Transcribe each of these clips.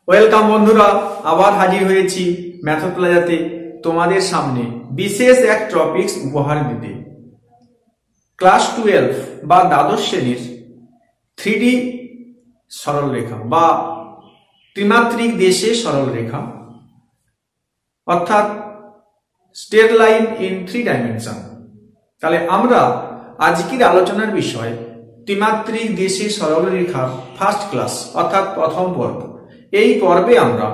Welcome বন্ধুরা, আবার হাজির হয়েছি ম্যাথড প্লাজাতে তোমাদের সামনে বিশেষ এক টপিকস উপহার দিতে। ক্লাস 12 বা দ্বাদশ শ্রেণীর 3D সরলরেখা বা ত্রিমাত্রিক দেশে সরলরেখা অর্থাৎ স্ট্রেট লাইন ইন 3 ডাইমেনশন। তাহলে আমরা আজকের আলোচনার বিষয় ত্রিমাত্রিক দেশে সরলরেখা ফার্স্ট ক্লাস অর্থাৎ প্রথম পর্ব। এই পর্বে আমরা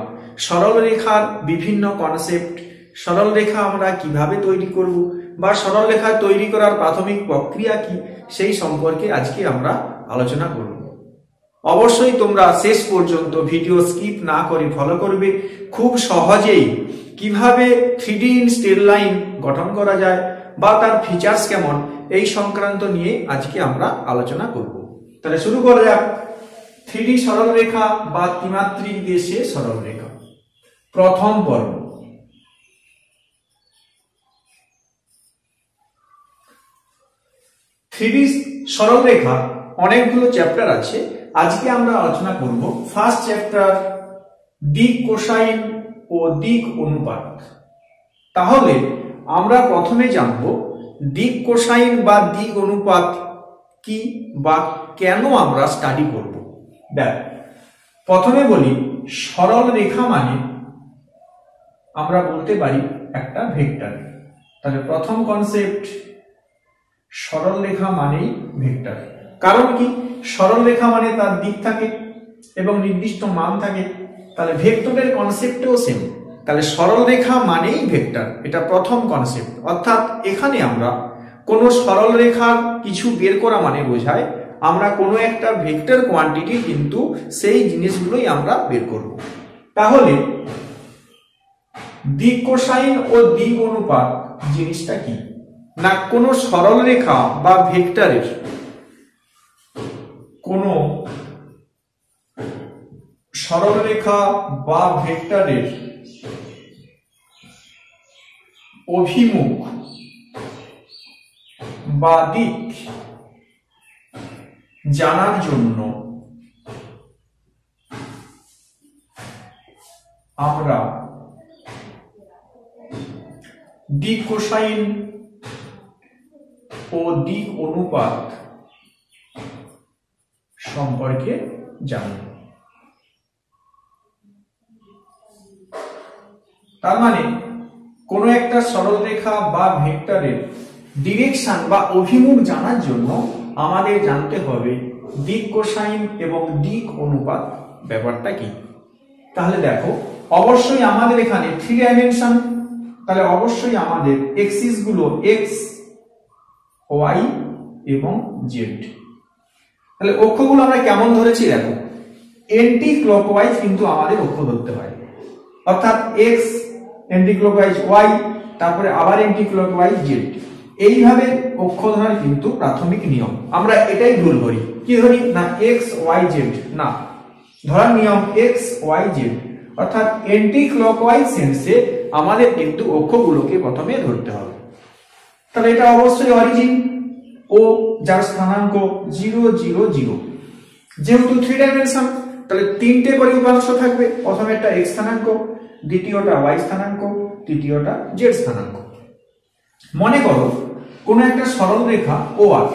সরলরেখার বিভিন্ন কনসেপ্ট, সরলরেখা আমরা কিভাবে তৈরি করব বা সরলরেখা তৈরি করার প্রাথমিক প্রক্রিয়া কি সেই সম্পর্কে আজকে আমরা আলোচনা করব। অবশ্যই তোমরা শেষ পর্যন্ত ভিডিও স্কিপ না করে ফলো করবে। খুব সহজেই কিভাবে 3D স্ট্রেট লাইন গঠন করা যায় বা তার ফিচার্স কেমন এই সংক্রান্ত নিয়ে আজকে আমরা আলোচনা করব। তাহলে শুরু করা যাক। 3D সরলরেখা বা ত্রিমাত্রিক দেশে সরলরেখা প্রথম পর্ব। সরলরেখা অনেকগুলো চ্যাপ্টার আছে, আজকে আমরা আলোচনা করব ফার্স্ট চ্যাপ্টার দিক কোসাইন ও দিক অনুপাত। তাহলে আমরা প্রথমে জানব দিক কোসাইন বা দিক অনুপাত কি বা কেন আমরা স্টাডি করব। দেখ, প্রথমে বলি সরলরেখা মানে আমরা বলতে পারি একটা ভেক্টর। তাহলে প্রথম কনসেপ্ট সরলরেখা মানেই ভেক্টর। কারণ কি, সরলরেখা মানে তার দিক থাকে এবং নির্দিষ্ট মান থাকে। তাহলে ভেক্টরের কনসেপ্টও সেম। তাহলে সরলরেখা মানেই ভেক্টর, এটা প্রথম কনসেপ্ট। অর্থাৎ এখানে আমরা কোনো সরলরেখার কিছু বের করা মানে বোঝায় আমরা কোনো একটা ভেক্টর কোয়ান্টিটি কিন্তু সেই জিনিসগুলোই আমরা বের করব। তাহলে দিক কোসাইন ও দিক অনুপাত জিনিসটা কি না, কোনো সরলরেখা বা ভেক্টরের কোনো সরলরেখা বা ভেক্টরের অভিমুখ বা দিক জানার জন্য আমরা দিক কোসাইন ও দিক অনুপাত সম্পর্কে জানব। তার মানে কোন একটা সরলরেখা বা ভেক্টরের ডিরেকশন বা অভিমুখ জানার জন্য আমাদের জানতে হবে দিক কোসাইন এবং দিক অনুপাত ব্যাপারটা কি। তাহলে দেখো, অবশ্যই আমাদের এখানে 3 ডাইমেনশন, তাহলে অবশ্যই আমাদের এক্সিস গুলো এক্স, ওয়াই এবং জেড। তাহলে অক্ষগুলো আমরা কেমন ধরেছি দেখো, এন্টি ক্লকওয়াইজ কিন্তু আমাদের অক্ষ ধরতে হয়। অর্থাৎ এক্স এন্টি ক্লকওয়াইজ ওয়াই, তারপরে আবার এন্টি ক্লকওয়াইজ জেড। এইভাবে অক্ষ ধরার কিন্তু প্রাথমিক নিয়ম। আমরা এটাই ভুল করি, কি ধরি না এক্স ওয়াই জেড, না, ধরার নিয়ম এক্স ওয়াই জেড। অর্থাৎ এন্টি ক্লকওয়াইজ সেন্সে আমাদের কিন্তু অক্ষগুলোকে প্রথমে ধরতে হবে। তাহলে এটা অবশ্যই অরিজিন ও যার স্থানাঙ্ক 0 0 0। যেহেতু 3 ডাইমেনশন, তাহলে তিনটে করে উপাংশ থাকবে। প্রথমে একটা x স্থানাঙ্ক, দ্বিতীয়টা y স্থানাঙ্ক, তৃতীয়টা z স্থানাঙ্ক। মনে করো কোন একটা সরলরেখা OR।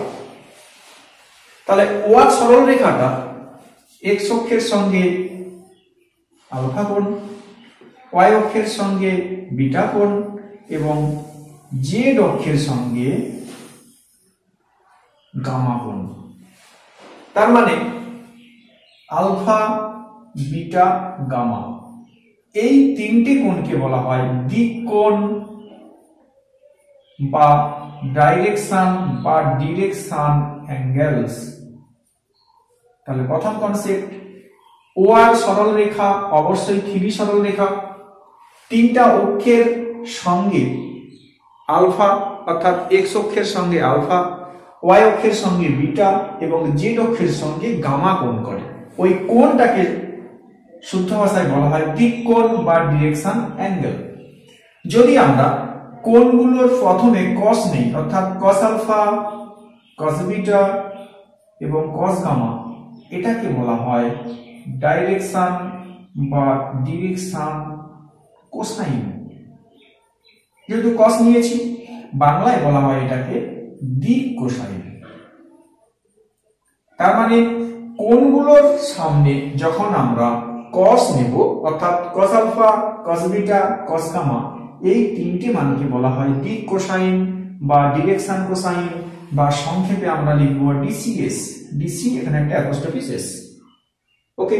তাহলে OR সরলরেখাটা x অক্ষের সঙ্গে আলফা কোণ, y অক্ষের সঙ্গে বিটা কোণ এবং z অক্ষের সঙ্গে গামা কোণ। তার মানে আলফা, বিটা, গামা, এই তিনটে কোণকে বলা হয় দিক কোণ বা ডাইরেকশন বা ডিরেকশন অ্যাঙ্গেলস। তাহলে প্রথম কনসেপ্ট OR সরলরেখা অবশ্যই 3D সরলরেখা, তিনটা অক্ষের সঙ্গে আলফা অর্থাৎ x অক্ষের সঙ্গে আলফা, y অক্ষের সঙ্গে বিটা এবং z অক্ষের সঙ্গে গামা কোণ করে। ওই কোণটাকে শুদ্ধ ভাষায় বলা হয় দিক কোণ বা ডিরেকশন অ্যাঙ্গেল। যদি আমরা কোণগুলোর প্রথমে cos নেই, অর্থাৎ cos আলফা, cos বিটা এবং cos গামা, এটাকে বলা হয় ডাইরেকশন বা ডিরেকশন কোসাইন। যেহেতু কস নিয়েছি, বাংলায় বলা হয় এটাকে দিক কোসাইন। তার মানে কোণগুলোর সামনে যখন আমরা কস নেব, অর্থাৎ cos alpha, cos beta, cos gamma, এই তিনটি মানকে বলা হয় দিক কোসাইন বা ডিরেকশন কোসাইন, বা সংক্ষেপে আমরা লিখব ডিসিএস। ডিসি এখানে একটা অ্যাপোস্ট্রফি এস। ওকে,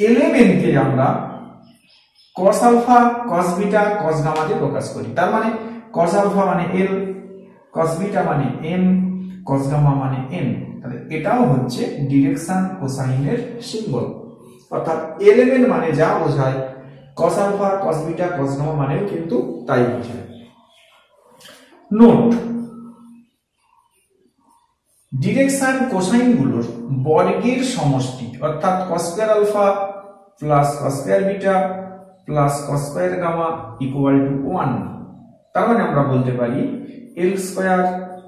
এলিমেন্টকে আমরা cos alpha, cos beta, cos gamma দিয়ে প্রকাশ করি। তার মানে কস আলফা মানে এল, কস বিটা মানে এম, কস গামা মানে এন। তাহলে এটাও হচ্ছে ডিরেকশন কোসাইনের সিম্বল। অর্থাৎ এলিমেন্ট মানে যা বোঝায়, cos alpha, cos beta, cos gamma মানেও কিন্তু তাই বোঝায়। নোট: ডিরেকশন কোসাইন গুলোর বর্গের সমষ্টি, অর্থাৎ cos square alpha plus cos square beta plus cos square gamma equal to 1। তার মানে আমরা বলতে পারি L square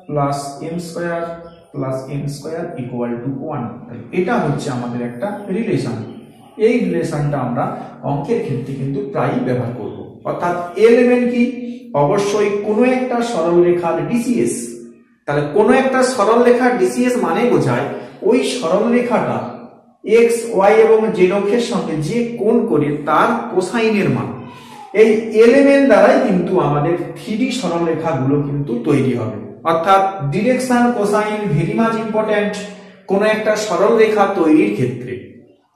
plus M square plus N square equal to 1। এটা হচ্ছে আমাদের একটা রিলেশন। এই রিলেশনটা আমরা অঙ্কের ক্ষেত্রে কিন্তু প্রায়ই ব্যবহার করব। অর্থাৎ এলিমেন্ট কি? অবশ্যই কোনো একটা সরলরেখার ডিসিএস। তাহলে কোনো একটা সরলরেখার ডিসিএস মানে বোঝায় ওই সরলরেখাটা এক্স, ওয়াই এবং জেড অক্ষের সঙ্গে যে কোণ করে তার কোসাইনের মান। এই এলিমেন্ট দ্বারাই কিন্তু আমাদের 3D সরলরেখাগুলো কিন্তু তৈরি হবে। অর্থাৎ direction cosine very much important কোনো একটা সরলরেখা তৈরির ক্ষেত্রে।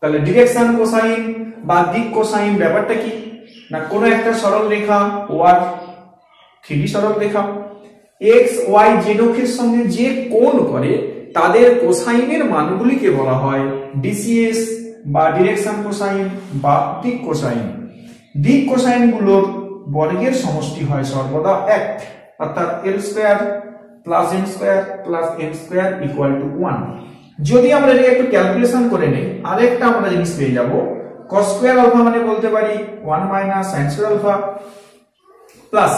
তাহলে ডিরেকশন কোসাইন বা দিক কোসাইন ব্যাপারটা কি না, কোনো একটা সরলরেখা ওয়ার 3D সরলরেখা এক্স, ওয়াই, জেড অক্ষের সঙ্গে যে কোণ করে তাদের কোসাইনের মানগুলিকে বলা হয় ডিসিএস বা ডিরেকশন কোসাইন বা দিক কোসাইন। দিক কোসাইন গুলোর বর্গের সমষ্টি হয় সর্বদা 1, অর্থাৎ L square plus M square plus N square equal to 1। যদি আমরা এটা একটু ক্যালকুলেশন করে নেই, আরেকটা আমরা জিনিস পেয়ে যাব, cos স্কয়ার আলফা মানে বলতে পারি 1 minus sin square alpha plus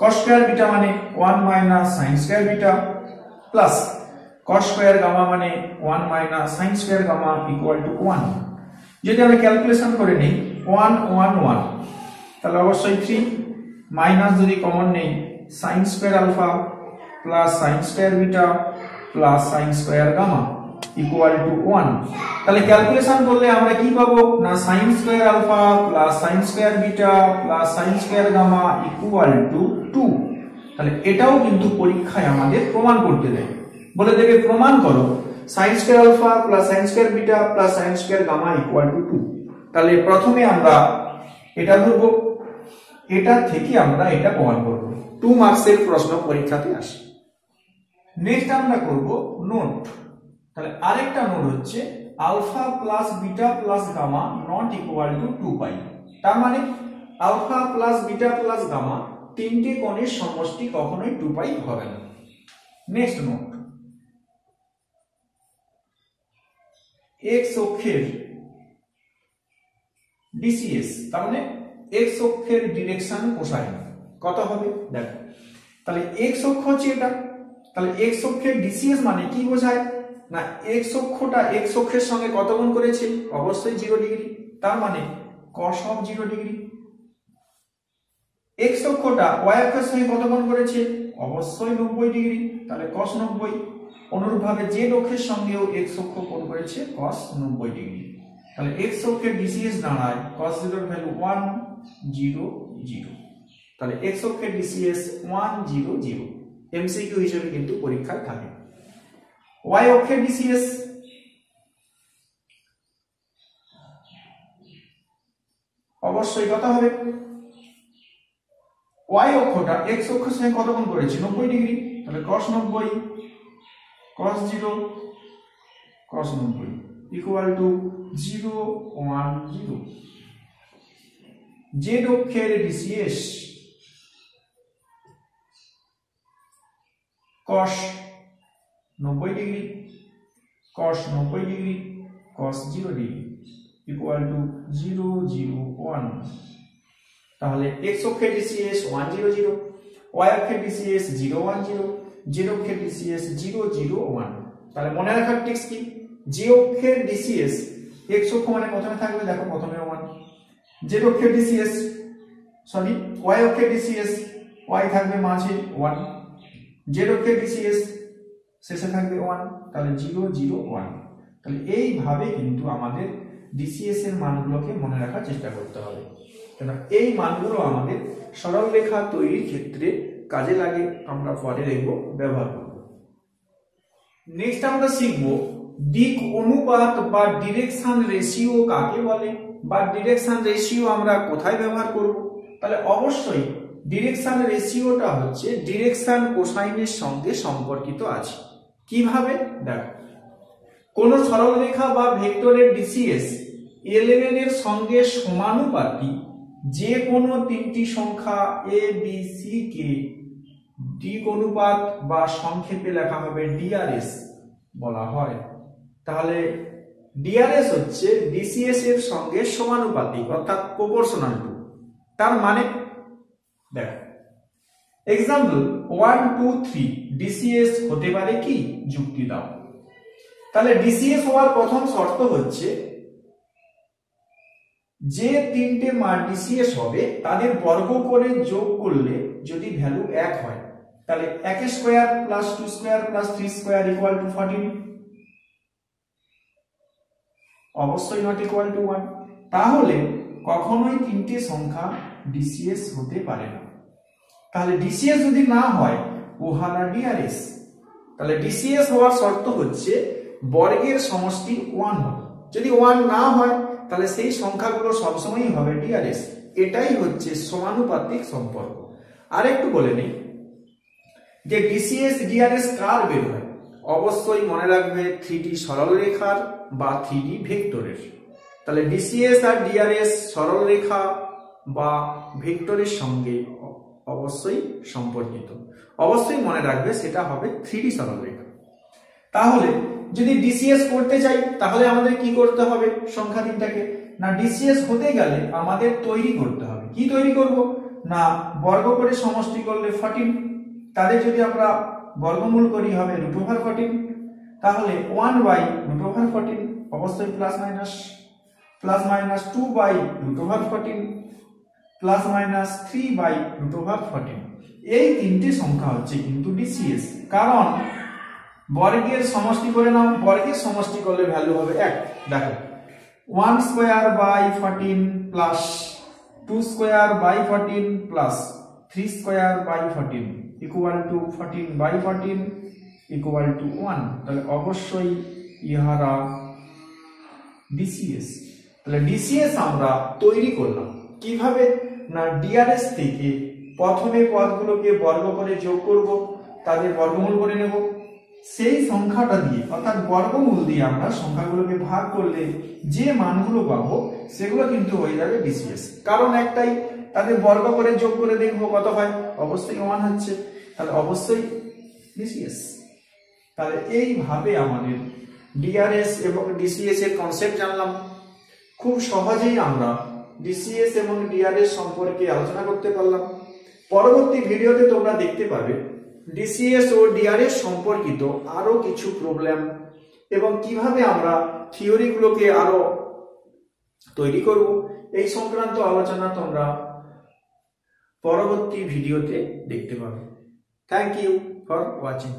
cos square beta মানে 1 minus sin square beta plus cos square gamma মানে 1 minus sin square gamma equal to 1। যদি আমরা ক্যালকুলেশন করে নেই 1 1 1, তাহলে অবশ্যই 3 মাইনাস যদি কমন নেই sin square alpha plus sin square beta plus sin square gamma equal to 1। তাহলে ক্যালকুলেশন করলে আমরা কি পাবো না, sin square alpha plus sin square beta plus sin square gamma equal to 2। তাহলে এটাও কিন্তু পরীক্ষায় আমাদের প্রমাণ করতে দেয়, বলে দেবে প্রমাণ করো sin square alpha plus sin square beta plus sin square gamma equal to 2। তাহলে প্রথমে আমরা এটা ধরবো, এটা থেকে আমরা এটা প্রমাণ করব। 2 মার্কসের প্রশ্ন পরীক্ষাতে আসে। নেক্সট আমরা করব নোট। তাহলে আরেকটা নোট হচ্ছে alpha plus beta plus gamma not equal to 2 pi. তার মানে alpha plus beta plus gamma তিনটে কোণের সমষ্টি কখনোই 2 পাই হবে না। নেক্সট নোট, এক্স অক্ষের ডিসিএস, তার মানে এক্স অক্ষের ডিরেকশন কোসাইন কত হবে দেখো। তাহলে এক্স অক্ষ হচ্ছে এটা, তাহলে এক্স অক্ষের ডিসিএস মানে কি বোঝায় না, এক্স অক্ষটা এক্স অক্ষের সঙ্গে কত কোণ করেছে, অবশ্যই 0 ডিগ্রি, তার মানে cos অফ 0 ডিগ্রি। এক্স অক্ষটা ওয়াই অক্ষের সঙ্গে কত কোণ করেছে, অবশ্যই 90 ডিগ্রি, তাহলে cos 90। অনুরূপভাবে জেড অক্ষের সঙ্গেও এক্স অক্ষ কোণ করেছে cos 90 ডিগ্রি। তাহলে এক্স অক্ষের ডিসিএস দাঁড়ায় cos 0 এর ভ্যালু 1 0 0। তাহলে এক্স অক্ষের ডিসিএস 1 0 0 এমসিকিউ হিসেবে কিন্তু পরীক্ষায় থাকে। ওয়াই অক্ষের ডিসিএস অবশ্যই কত হবে, ওয়াই অক্ষটা এক্স অক্ষের সঙ্গে কত কোণ করেছে 90 ডিগ্রি, তাহলে cos 90 cos 0 cos 90 equal to 0 1 0। Z অক্ষের DCS cos 90 degree cos 90 degree cos 0 degree equal to 0 0 1। তাহলে x অক্ষের ডিসিএস 1 0 0, y অক্ষের ডিসিএস 0 1 0, z অক্ষের ডিসিএস 0 0 1। তাহলে মনে রাখার ট্রিক্স কি, যে অক্ষের ডিসিএস x অক্ষ মানে প্রথমে থাকবে দেখো প্রথমে 1, জেড অক্ষে ডিসিএস সরি ওয়াই অক্ষে ডিসিএস, ওয়াই থাকবে মাঝে 1, জেড অক্ষে ডিসিএস শেষে থাকবে 1, তাহলে 0 0 1। তাহলে এইভাবে কিন্তু আমাদের ডিসিএস এর মানগুলোকে মনে রাখার চেষ্টা করতে হবে, কেন এই মানগুলো আমাদের সরল রেখা তৈরির ক্ষেত্রে কাজে লাগে, আমরা পরে দেখব ব্যবহার করব। নেক্সট আমরা শিখব দিক অনুপাত বা ডিরেকশন রেশিও কাকে বলে, বা ডিরেকশন রেশিও আমরা কোথায় ব্যবহার করব। তাহলে অবশ্যই ডিরেকশন রেশিওটা হচ্ছে ডিরেকশন কোসাইনের সঙ্গে সম্পর্কিত আছে। কিভাবে দেখো, কোন সরলরেখা বা ভেক্টরের ডিসিএস ln এর সঙ্গে সমানুপাতি যে কোনো তিনটি সংখ্যা a b c কে দিক অনুপাত বা সংক্ষেপে লেখা হবে ডিআরএস বলা হয়। তাহলে ডিআরএস হচ্ছে ডিসিএস এর সঙ্গে সমানুপাতিক অর্থাৎ প্রপোর্শনাল টু। তার মানে দেখো এক্সাম্পল 1 2 3 ডিসিএস হতে পারে কি, যুক্তি দাও। তাহলে ডিসিএস হওয়ার প্রথম শর্ত হচ্ছে যে তিনটে মান ডিসিএস হবে তাদের বর্গ করে যোগ করলে যদি ভ্যালু 1 হয় তাহলে 1 square plus 2 square plus 3 square equal two 14, অবশ্যই নট ইকুয়াল টু 1। তাহলে কখনোই তিনটে সংখ্যা ডিসিএস হতে পারে না। তাহলে ডিসিএস যদি না হয় উহারা ডিআরএস। তাহলে ডিসিএস হওয়ার শর্ত হচ্ছে বর্গের সমষ্টি 1 হবে, যদি 1 না হয় তাহলে সেই সংখ্যাগুলো সবসময়ই হবে ডিআরএস। এটাই হচ্ছে সমানুপাতিক সম্পর্ক। আর একটু বলে নেই যে ডিসিএস ডিআরএস কার বের হয়, অবশ্যই মনে রাখবে 3D সরলরেখার বা 3D ভেক্টরের। তাহলে ডিসিএস আর ডিআরএস সরলরেখা বা ভেক্টরের সঙ্গে অবশ্যই সম্পর্কিত, অবশ্যই মনে রাখবে সেটা হবে 3D সরলরেখা। তাহলে যদি ডিসিএস করতে চাই তাহলে আমাদের কি করতে হবে, সংখ্যা তিনটাকে না ডিসিএস হতে গেলে আমাদের তৈরি করতে হবে। কি তৈরি করব না বর্গ করে সমষ্টি করলে 14, তাদের যদি আমরা বর্গমূল করি হবে √14, তাহলে 1/√14 অবশ্যই প্লাস মাইনাস 2/√14 প্লাস মাইনাস 3/√14। এই তিনটে সংখ্যা হচ্ছে কিন্তু ডিসিএস, কারণ বর্গের সমষ্টি করে নাও, বর্গের সমষ্টি করলে ভ্যালু হবে 1। দেখো 1 square by 14 plus 2 square by 14 plus 3 square by 14 equal to 14/14 equal to 1। তাহলে অবশ্যই ইহারা ডিসিএস। তাহলে ডিসিএস আমরা তৈরি করলাম কিভাবে না ডিআরএস থেকে প্রথমে পদগুলোকে বর্গ করে যোগ করব, তাদের বর্গমূল করে নেব, সেই সংখ্যাটা দিয়ে অর্থাৎ বর্গমূল দিয়ে আমরা সংখ্যাগুলোকে ভাগ করলে যে মানগুলো পাবো সেগুলো কিন্তু হয়ে যাবে ডিসিএস। কারণ একটাই, তাদের বর্গ করে যোগ করে দেখবো কত হয়, অবশ্যই 1 হচ্ছে, তাহলে অবশ্যই ডিসিএস। তাহলে এইভাবে আমাদের ডিআরএস এবং ডিসিএস এর কনসেপ্ট জানলাম। খুব সহজেই আমরা ডিসিএস এবং ডিআরএস সম্পর্কে আলোচনা করতে পারলাম। পরবর্তী ভিডিওতে তোমরা দেখতে পাবে ডিসিএস ও ডিআরএস সম্পর্কিত আরো কিছু প্রবলেম এবং কিভাবে আমরা থিওরিগুলোকে আরো তৈরি করব, এই সংক্রান্ত আলোচনা তোমরা পরবর্তী ভিডিওতে দেখতে পাবে। Thank you for watching.